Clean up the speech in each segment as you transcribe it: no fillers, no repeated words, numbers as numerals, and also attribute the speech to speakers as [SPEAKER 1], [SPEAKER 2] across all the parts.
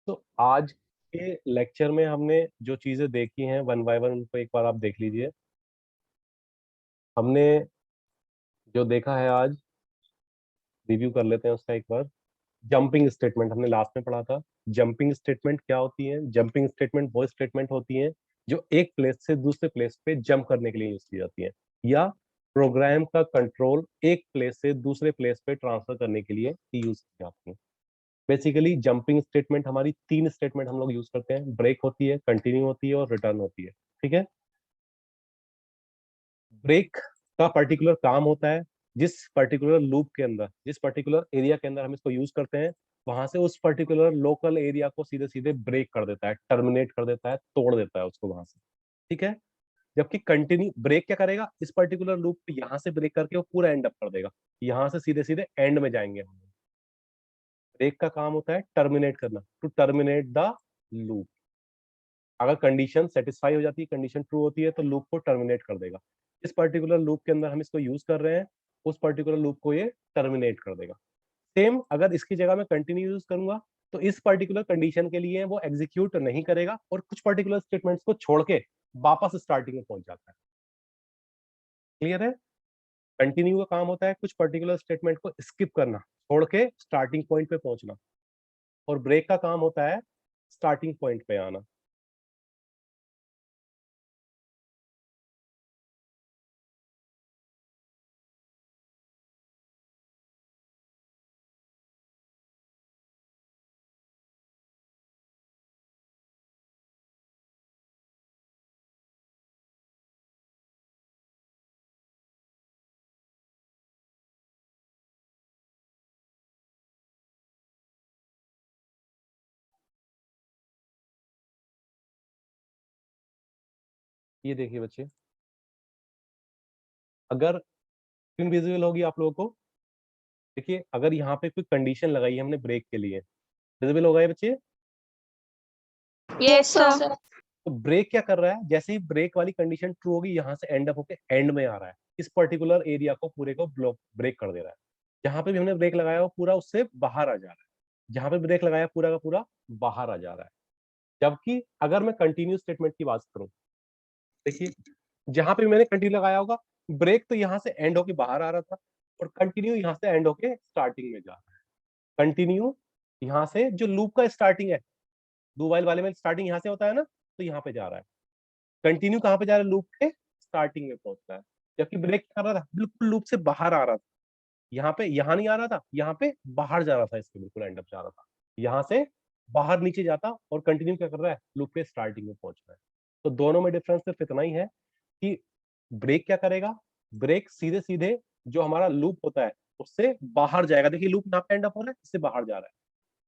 [SPEAKER 1] तो आज के लेक्चर में हमने जो चीजें देखी हैं वन बाय वन उनको एक बार आप देख लीजिए। हमने जो देखा है आज रिव्यू कर लेते हैं उसका एक बार। जंपिंग स्टेटमेंट हमने लास्ट में पढ़ा था। जंपिंग स्टेटमेंट क्या होती है? जंपिंग स्टेटमेंट वो स्टेटमेंट होती है जो एक प्लेस से दूसरे प्लेस पे जंप करने के लिए यूज की जाती है, या प्रोग्राम का कंट्रोल एक प्लेस से दूसरे प्लेस पे ट्रांसफर करने के लिए यूज की जाती है। बेसिकली जंपिंग स्टेटमेंट हमारी तीन स्टेटमेंट हम लोग यूज करते हैं। ब्रेक होती है, कंटिन्यू होती है और रिटर्न होती है। ठीक है। ब्रेक का पर्टिकुलर काम होता है, जिस पर्टिकुलर लूप के अंदर, जिस पर्टिकुलर एरिया के अंदर हम इसको यूज करते हैं, वहां से उस पर्टिकुलर लोकल एरिया को सीधे सीधे ब्रेक कर देता है, टर्मिनेट कर देता है, तोड़ देता है उसको वहां से। ठीक है। जबकि कंटिन्यू ब्रेक क्या करेगा, इस पर्टिकुलर लूप पे यहां से ब्रेक करके वो पूरा एंड अप कर देगा, यहां से सीधे सीधे एंड में जाएंगे हम। ब्रेक का काम होता है टर्मिनेट करना, टू टर्मिनेट द लूप। अगर कंडीशन सेटिस्फाई हो जाती है, कंडीशन ट्रू होती है, तो लूप को टर्मिनेट कर देगा। इस पर्टिकुलर लूप के अंदर हम इसको यूज कर रहे हैं, उस पर्टिकुलर लूप को ये टर्मिनेट कर देगा। सेम अगर इसकी जगह मैं कंटिन्यू यूज करूंगा, तो इस पर्टिकुलर कंडीशन के लिए वो एग्जीक्यूट नहीं करेगा और कुछ पर्टिकुलर स्टेटमेंट्स को छोड़ के वापस स्टार्टिंग में पहुंच जाता है। क्लियर है? कंटिन्यू का काम होता है कुछ पर्टिकुलर स्टेटमेंट को स्किप करना, छोड़ के स्टार्टिंग पॉइंट पे पहुंचना। और ब्रेक का काम होता है स्टार्टिंग पॉइंट पे आना। ये देखिए बच्चे, अगर स्क्रीन विजिबल होगी आप लोगों को। देखिए, अगर यहाँ पे कोई कंडीशन लगाई है हमने ब्रेक के लिए, विजिबल होगा ये बच्चे?
[SPEAKER 2] Yes sir.
[SPEAKER 1] तो ब्रेक क्या कर रहा है, जैसे ही ब्रेक वाली कंडीशन ट्रू होगी, यहाँ से एंड अप होके एंड में आ रहा है, इस पर्टिकुलर एरिया को पूरे को ब्लॉक ब्रेक कर दे रहा है। जहां पे भी हमने ब्रेक लगाया वो पूरा उससे बाहर आ जा रहा है, जहां पे ब्रेक लगाया पूरा का पूरा बाहर आ जा रहा है। जबकि अगर मैं कंटिन्यू स्टेटमेंट की बात करूं, देखिए, जहां पे मैंने कंटिन्यू लगाया होगा, ब्रेक तो यहाँ से एंड होके बाहर आ रहा था, और कंटिन्यू यहाँ से एंड होके स्टार्टिंग में जा रहा है। कंटिन्यू यहाँ से जो लूप का स्टार्टिंग है, डू व्हाइल वाले में स्टार्टिंग यहाँ से होता है ना, तो यहाँ पे जा रहा है। कंटिन्यू कहाँ पे जा रहा है? लूप के स्टार्टिंग में पहुंचता है। जबकि ब्रेक क्या कर रहा था, बिल्कुल लूप से बाहर आ रहा था। यहाँ पे यहाँ नहीं आ रहा था, यहाँ पे बाहर जा रहा था, इसके बिल्कुल एंड अप जा रहा था। यहाँ से बाहर नीचे जाता, और कंटिन्यू क्या कर रहा है, लूप के स्टार्टिंग में पहुंच रहा है। तो दोनों में डिफरेंस सिर्फ इतना ही है कि ब्रेक क्या करेगा, ब्रेक सीधे सीधे जो हमारा लूप होता है उससे बाहर जाएगा। देखिए, लूप यहाँ पे एंड अप हो रहा है, इससे बाहर जा रहा है।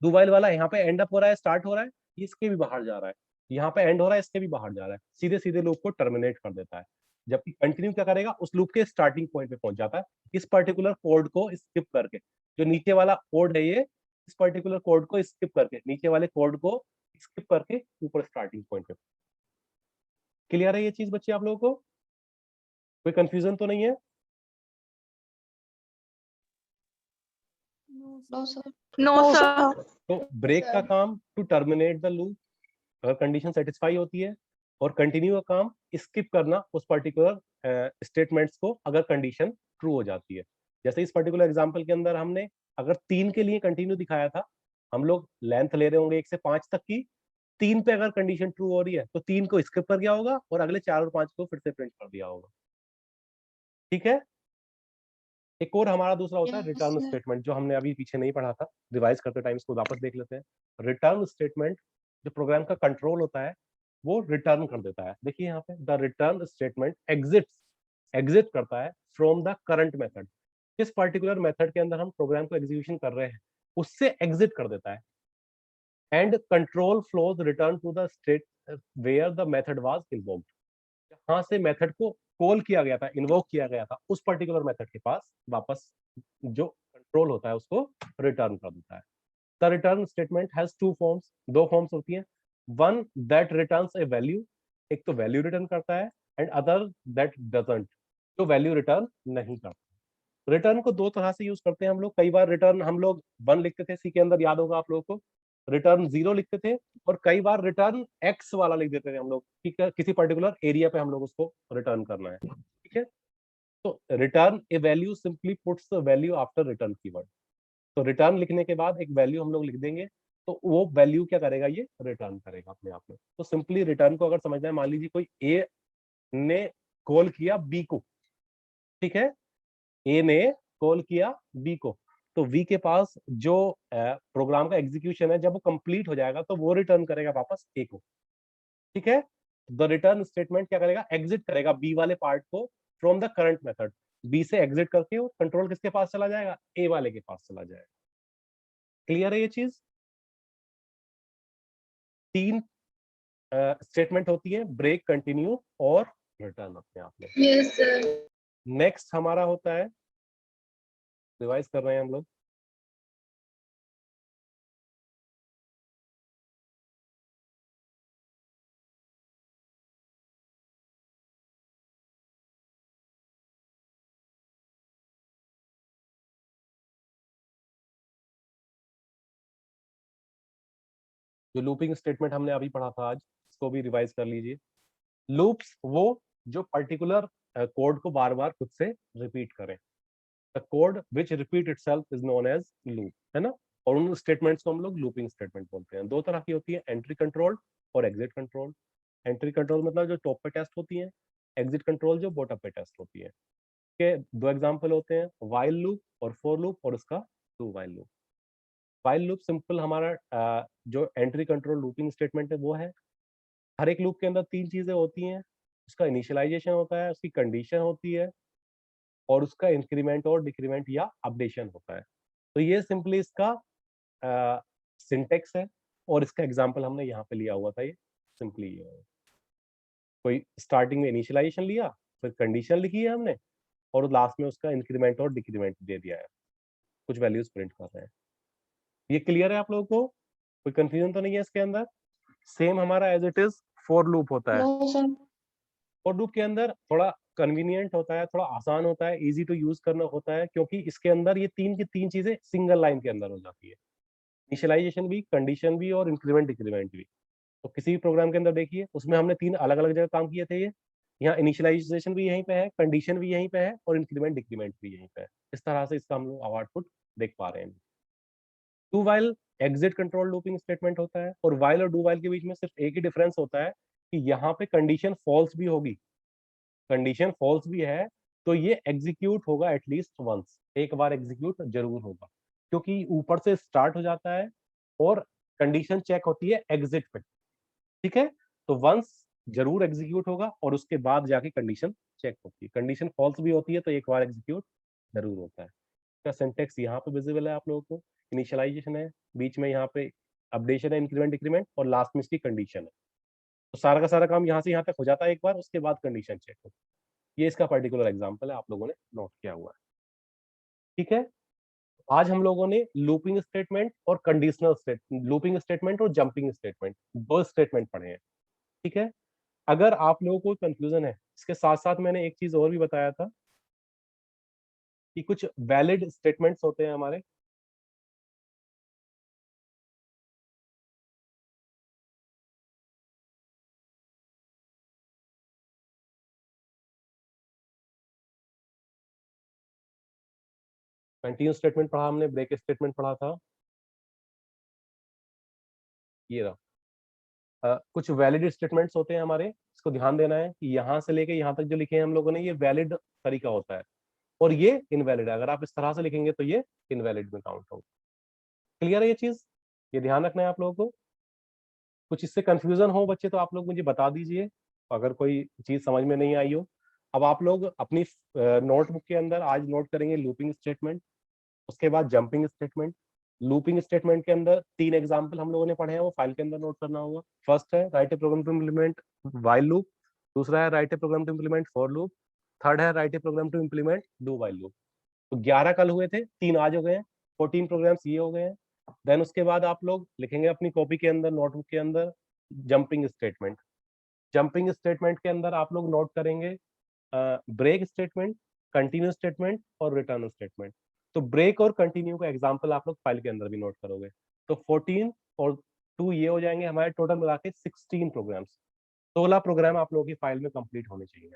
[SPEAKER 1] दुबाइल वाला यहाँ पे एंड अप हो रहा है, स्टार्ट हो रहा है, इसके भी बाहर जा रहा है। यहाँ पे एंड हो रहा है, इसके भी बाहर जा रहा है। सीधे सीधे लूप को टर्मिनेट कर देता है। जबकि कंटिन्यू क्या करेगा, उस लूप के स्टार्टिंग पॉइंट पे पहुंच जाता है, इस पर्टिकुलर कोड को स्किप करके। जो नीचे वाला कोड है ये, इस पर्टिकुलर कोड को स्किप करके, नीचे वाले कोड को स्किप करके ऊपर स्टार्टिंग पॉइंट पे। क्लियर है ये चीज बच्चे आप लोगों को? कोई कंफ्यूजन तो नहीं है?
[SPEAKER 2] No sir.
[SPEAKER 1] तो ब्रेक का काम टू टर्मिनेट द लूप, अगर कंडीशन सेटिस्फाई होती है। और कंटिन्यू का काम स्किप करना उस पर्टिकुलर स्टेटमेंट्स को, अगर कंडीशन ट्रू हो जाती है। जैसे इस पर्टिकुलर एग्जांपल के अंदर हमने अगर 3 के लिए कंटिन्यू दिखाया था, हम लोग लेंथ ले रहे होंगे 1 से 5 तक की। 3 पे अगर कंडीशन ट्रू हो रही है, तो 3 को स्किप कर दिया होगा और अगले 4 और 5 को फिर से प्रिंट कर दिया होगा। ठीक है। एक और हमारा दूसरा होता है रिटर्न स्टेटमेंट, जो हमने अभी पीछे नहीं पढ़ा था। रिवाइज करते टाइम इसको वापस देख लेते हैं। रिटर्न स्टेटमेंट जो प्रोग्राम का कंट्रोल होता है, वो रिटर्न कर देता है। देखिए यहाँ पे, द रिटर्न स्टेटमेंट एग्जिट करता है फ्रॉम द करंट मेथड। किस पर्टिकुलर मेथड के अंदर हम प्रोग्राम को एग्जीक्यूशन कर रहे हैं, उससे एग्जिट कर देता है। And control flows return to the state where the method was invoked. जहां से मेथड को कॉल किया गया था, इन्वोक किया गया था, उस पर्टिकुलर मेथड के पास वापस जो कंट्रोल होता है उसको रिटर्न कर देता है। The return statement has two forms, दो फॉर्म्स होती हैं। One that returns A value, एक तो वैल्यू रिटर्न करता है, एंड अदर दैट डजंट, जो वैल्यू रिटर्न नहीं करता। रिटर्न को दो तरह से यूज करते हैं हम लोग। कई बार रिटर्न हम लोग 1 लिखते थे सी के अंदर, याद होगा आप लोगों को। रिटर्न 0 लिखते थे, और कई बार रिटर्न x वाला लिख देते थे हम लोग, ठीक है, किसी पर्टिकुलर एरिया पे हम लोग उसको रिटर्न करना है, ठीक है। तो return A value simply puts the value after return keyword. तो रिटर्न लिखने के बाद एक वैल्यू हम लोग लिख देंगे, तो वो वैल्यू क्या करेगा, ये रिटर्न करेगा अपने आप में। तो सिंपली रिटर्न को अगर समझना है, मान लीजिए कोई ए ने कॉल किया बी को, ठीक है, ए ने कॉल किया बी को, तो वी के पास जो प्रोग्राम का एग्जीक्यूशन है, जब वो कंप्लीट हो जाएगा तो वो रिटर्न करेगा वापस ए को, ठीक है। द रिटर्न स्टेटमेंट क्या करेगा, एग्जिट करेगा बी वाले पार्ट को from the current method, B से एग्जिट करके वो कंट्रोल किसके पास चला जाएगा, ए वाले के पास चला जाएगा। क्लियर है ये चीज? तीन स्टेटमेंट होती है, ब्रेक, कंटिन्यू और रिटर्न अपने आप में।
[SPEAKER 2] Yes sir.
[SPEAKER 1] नेक्स्ट हमारा होता है, रिवाइज कर रहे हैं हम लोग, जो लूपिंग स्टेटमेंट हमने अभी पढ़ा था आज, इसको भी रिवाइज कर लीजिए। लूप्स वो जो पर्टिकुलर कोड को बार बार खुद से रिपीट करें, the code which repeat itself is known as loop, है ना। और उन स्टेटमेंट्स को हम लोग लूपिंग स्टेटमेंट बोलते हैं। दो तरह की होती है, एंट्री कंट्रोल और एग्जिट कंट्रोल। एंट्री कंट्रोल मतलब जो टॉप पे टेस्ट होती है, एग्जिट कंट्रोल जो बॉटम पे टेस्ट होती है। के दो एग्जांपल होते हैं, व्हाइल लूप और फॉर लूप, और उसका do while loop. While loop simple हमारा जो एंट्री कंट्रोल लूपिंग स्टेटमेंट है वो है, हर एक लूप के अंदर तीन चीजें होती हैं, उसका इनिशियलाइजेशन होता है, उसकी कंडीशन होती है, और उसका इंक्रीमेंट और डिक्रीमेंट या अपडेशन होता है। तो ये सिंपली इसका सिंटेक्स है, और इसका एग्जांपल हमने यहाँ पे लिया हुआ था, ये सिंपली ये है। कोई स्टार्टिंग में इनिशियलाइजेशन लिया, फिर कंडीशन लिखी है हमने, और लास्ट में उसका इंक्रीमेंट और डिक्रीमेंट दे दिया है, कुछ वैल्यूज प्रिंट कर रहे हैं। ये क्लियर है आप लोगों को? कोई कंफ्यूजन तो नहीं है इसके अंदर? सेम हमारा as it is for loop होता है।
[SPEAKER 2] No sir.
[SPEAKER 1] फॉर लूप के अंदर थोड़ा कन्वीनियंट होता है, थोड़ा आसान होता है, इजी टू यूज करना होता है, क्योंकि इसके अंदर ये तीन की तीन चीजें सिंगल लाइन के अंदर हो जाती है, इनिशियलाइजेशन भी, कंडीशन भी, और इंक्रीमेंट डिक्रीमेंट भी। तो किसी भी प्रोग्राम के अंदर देखिए, उसमें हमने तीन अलग अलग जगह काम किए थे। ये यहाँ इनिशियलाइजेशन भी यहीं पे है, कंडीशन भी यहीं पे है, और इंक्रीमेंट डिक्रीमेंट भी यहीं पे है। इस तरह से इसका हम लोग आउटपुट देख पा रहे हैं। Do while exit control looping statement होता है, और वाइल और डू वाइल के बीच में सिर्फ एक ही डिफरेंस होता है कि यहाँ पे कंडीशन फॉल्स भी होगी, कंडीशन फॉल्स भी है तो ये एग्जीक्यूट होगा एटलीस्ट वंस, एक बार एग्जीक्यूट जरूर होगा, क्योंकि ऊपर से स्टार्ट हो जाता है और कंडीशन चेक होती है एग्जिट पे, ठीक है। तो वंस जरूर एग्जीक्यूट होगा, और उसके बाद जाके कंडीशन चेक होती है। कंडीशन फॉल्स भी होती है तो एक बार एग्जीक्यूट जरूर होता है। इसका सिंटेक्स यहाँ पे विजिबल है आप लोगों को, इनिशियलाइजेशन है, बीच में यहाँ पे अपडेशन है, इंक्रीमेंट डिक्रीमेंट, और लास्ट में इसकी कंडीशन है। तो सारा का सारा काम यहाँ से यहाँ तक हो जाता है एक बार, उसके बाद कंडीशन चेक होती है। ये इसका पर्टिकुलर एग्जाम्पल है, आप लोगों ने नोट किया हुआ है, ठीक है। आज हम लोगों ने लूपिंग स्टेटमेंट और कंडीशनल स्टेटमेंट, लूपिंग स्टेटमेंट और जंपिंग स्टेटमेंट, दो स्टेटमेंट पढ़े हैं, ठीक है। अगर आप लोगों को कंफ्यूजन है, इसके साथ साथ मैंने एक चीज और भी बताया था कि कुछ वैलिड स्टेटमेंट्स होते हैं हमारे। कंटिन्यू स्टेटमेंट पढ़ा हमने, ब्रेक स्टेटमेंट पढ़ा था, ये रहा। कुछ वैलिड स्टेटमेंट्स होते हैं हमारे, इसको ध्यान देना है कि यहाँ से लेके यहाँ तक जो लिखे हैं हम लोगों ने, ये वैलिड तरीका होता है, और ये इनवैलिड है। अगर आप इस तरह से लिखेंगे तो ये इनवैलिड में काउंट होगा। क्लियर है ये चीज? ये ध्यान रखना है आप लोगों को। कुछ इससे कंफ्यूजन हो बच्चे तो आप लोग मुझे बता दीजिए, अगर कोई चीज समझ में नहीं आई हो। अब आप लोग अपनी नोटबुक के अंदर आज नोट करेंगे लूपिंग स्टेटमेंट, उसके बाद जंपिंग स्टेटमेंट। लूपिंग स्टेटमेंट के अंदर तीन एग्जाम्पल हम लोगों ने पढ़े हैं, वो फाइल के अंदर नोट करना होगा। फर्स्ट है write a program to implement while loop, दूसरा है write a program to implement for loop, third है write a program to implement do while loop. तो 11 कल हुए थे, 3 आज हो गए हैं, 14 प्रोग्राम्स ये हो गए हैं। देन उसके बाद आप लोग लिखेंगे अपनी कॉपी के अंदर, नोटबुक के अंदर, जंपिंग स्टेटमेंट। जंपिंग स्टेटमेंट के अंदर आप लोग नोट करेंगे ब्रेक स्टेटमेंट, कंटिन्यू स्टेटमेंट और रिटर्न स्टेटमेंट। तो ब्रेक और कंटिन्यू का एग्जांपल आप लोग फाइल के अंदर भी नोट करोगे। तो 14 और 2 ये हो जाएंगे हमारे, टोटल मिला के 16 प्रोग्राम्स। 16 प्रोग्राम आप लोगों की फाइल में कंप्लीट होने चाहिए।